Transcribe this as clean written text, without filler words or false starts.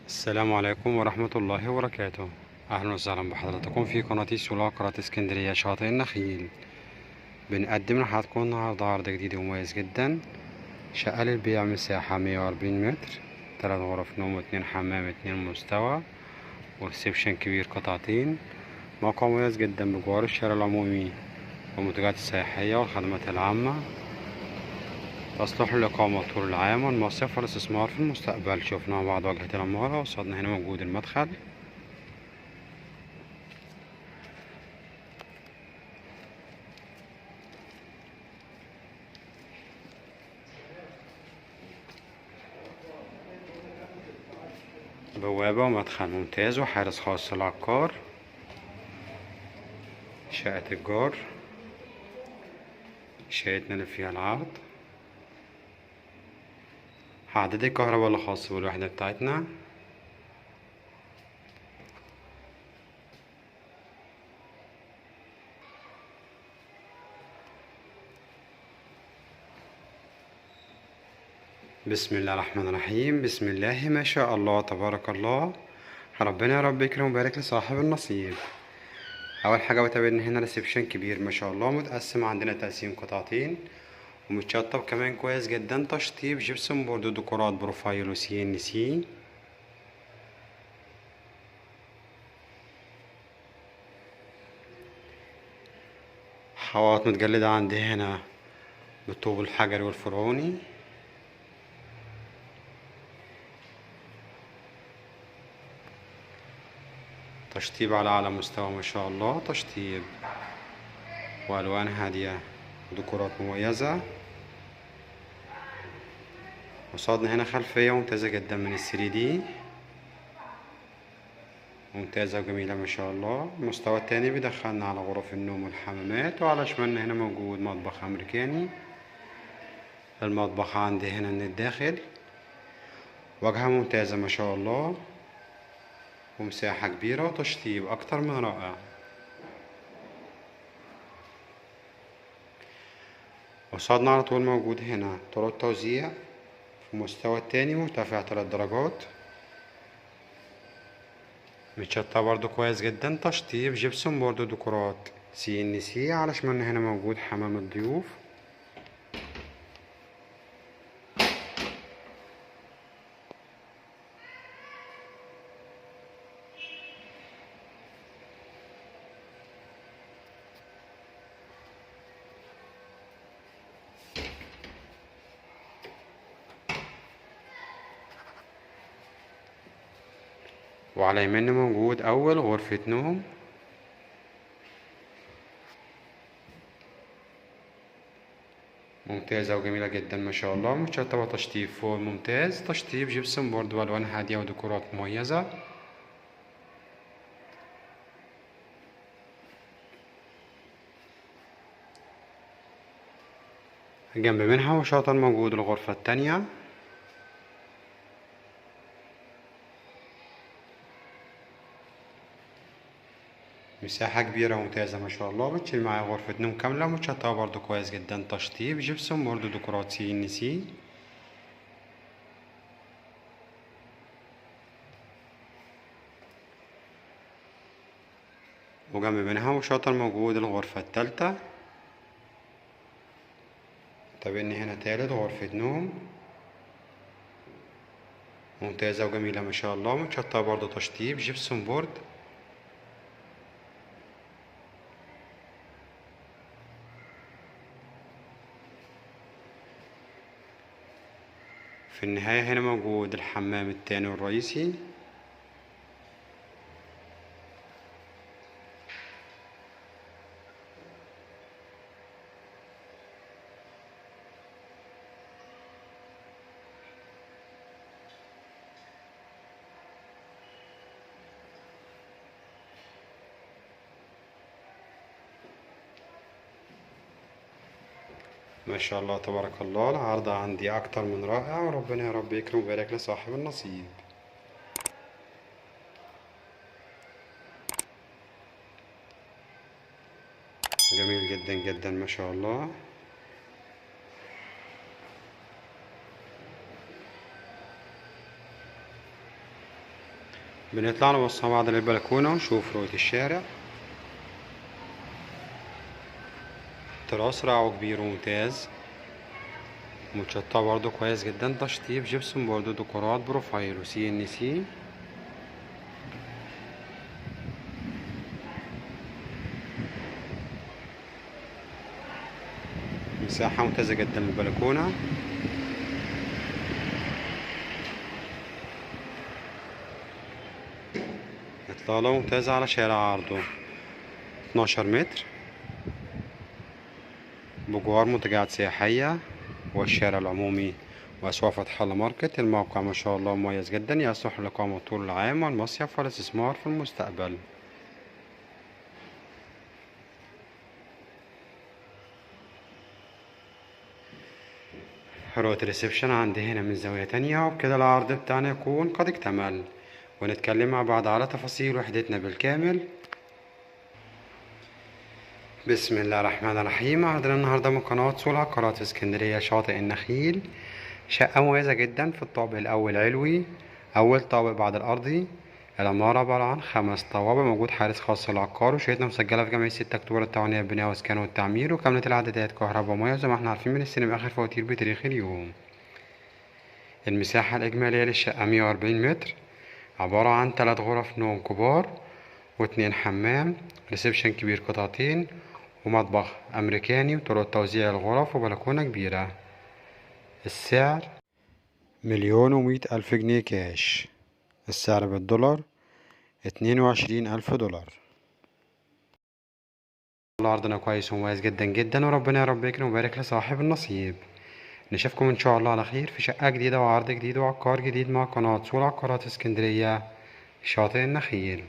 السلام عليكم ورحمة الله وبركاته. أهلا وسهلا بحضراتكم في قناة سولا قناة اسكندرية شاطئ النخيل. بنقدم لحضراتكم النهاردة عرض جديد ومميز جدا. شقة للبيع مساحة 140 متر، 3 غرف نوم و2 حمام 2 مستوى، وريسبشن كبير قطعتين. موقع مميز جدا بجوار الشارع العمومي والمنتجات السياحية والخدمات العامة. تصلح للإقامة طول العام والمصيف والاستثمار في المستقبل. شوفنا مع بعض واجهة العمارة. قصادنا هنا موجود المدخل، بوابة ومدخل ممتاز وحارس خاص للعقار. شقة الجار، شقتنا اللي فيها العرض. عدد الكهرباء اللي خاص بالوحدة بتاعتنا. بسم الله الرحمن الرحيم. بسم الله ما شاء الله تبارك الله. ربنا يا رب يكرم ويبارك لصاحب النصيب. اول حاجه بتقابلنا هنا ريسبشن كبير ما شاء الله، متقسم عندنا تقسيم قطعتين ومتشطب كمان كويس جدا. تشطيب جبسون بورد وديكورات بروفايل وسي ان سي. حوائط متجلده عندي هنا بالطوب الحجري والفرعوني. تشطيب على أعلى مستوى ما شاء الله. تشطيب وألوان هادية وديكورات مميزة. قصادنا هنا خلفية ممتازة جدا من ال3D، ممتازة وجميلة ما شاء الله. المستوى التاني بيدخلنا على غرف النوم والحمامات، وعلى شمالنا هنا موجود مطبخ أمريكاني. المطبخ عندي هنا من الداخل، واجهة ممتازة ما شاء الله، ومساحة كبيرة وتشطيب أكتر من رائع. قصادنا على طول موجود هنا طرق توزيع في المستوى التاني مرتفع 3 درجات، متشطب برضو كويس جدا. تشطيب جبسون بورد ديكورات سي ان سي. على شمالنا هنا موجود حمام الضيوف. وعلى يميننا موجود أول غرفة نوم، ممتازة وجميلة جدا ما شاء الله. متشطبة تشطيب فوق ممتاز. تشطيب جبسون بورد وألوان هادية وديكورات مميزة. جنب منها وشاطئ موجود الغرفة التانية. مساحة كبيرة ممتازة ما شاء الله، بتشيل معايا غرفة نوم كاملة. متشطبة برضو كويس جدا. تشطيب جبسون بورد ديكورات سي ان سي. وجنب منها وشاطئ موجود الغرفة التالتة. تابعني هنا تالت غرفة نوم، ممتازة وجميلة ما شاء الله. متشطبة برضو تشطيب جبسون بورد. في النهاية هنا موجود الحمام التاني والرئيسي. ما شاء الله تبارك الله. العرض عندي أكتر من رائع، وربنا يا رب يكرم ويبارك لصاحب النصيب. جميل جدا جدا ما شاء الله. بنطلع نبص مع بعض للبلكونة ونشوف رؤية الشارع. تراس رائع وكبير وممتاز، متشطب برضه كويس جدا، تشطيب جبسون برضه، ديكورات بروفايل وسي ان سي. مساحة ممتازة جدا للبلكونة. إطلالة ممتازة على شارع عرضه 12 متر بجوار منتجعات سياحية والشارع العمومي وأسواق فتح الله ماركت. الموقع ما شاء الله مميز جدا، يصلح للإقامة طول العام والمصيف والاستثمار في المستقبل. رؤية الريسبشن عندي هنا من زاوية تانية، وبكده العرض بتاعنا يكون قد اكتمل، ونتكلم مع بعض على تفاصيل وحدتنا بالكامل. بسم الله الرحمن الرحيم. عرضنا النهاردة من قناة سوق العقارات في اسكندرية شاطئ النخيل، شقة مميزة جدا في الطابق الأول علوي، أول طابق بعد الأرضي. العمارة عبارة عن 5 طوابق، موجود حارس خاص للعقار، وشهادتنا مسجلة في جمعية 6 أكتوبر التعاونية للبناء والإسكان والتعمير، وكاملة الإعدادات كهرباء ومياه زي ما احنا عارفين من السينما آخر فواتير بتاريخ اليوم. المساحة الإجمالية للشقة 140 متر، عبارة عن 3 غرف نوم كبار و2 حمام، ريسبشن كبير قطعتين، ومطبخ أمريكاني، وطرق توزيع الغرف، وبلكونة كبيرة. السعر 1,100,000 جنيه كاش، السعر بالدولار 22,000 دولار. عرضنا كويس ومميز جدا جدا، وربنا يا رب يكرم ويبارك لصاحب النصيب. نشوفكم ان شاء الله على خير في شقة جديدة وعرض جديد وعقار جديد مع قناة سوق العقارات اسكندرية شاطئ النخيل.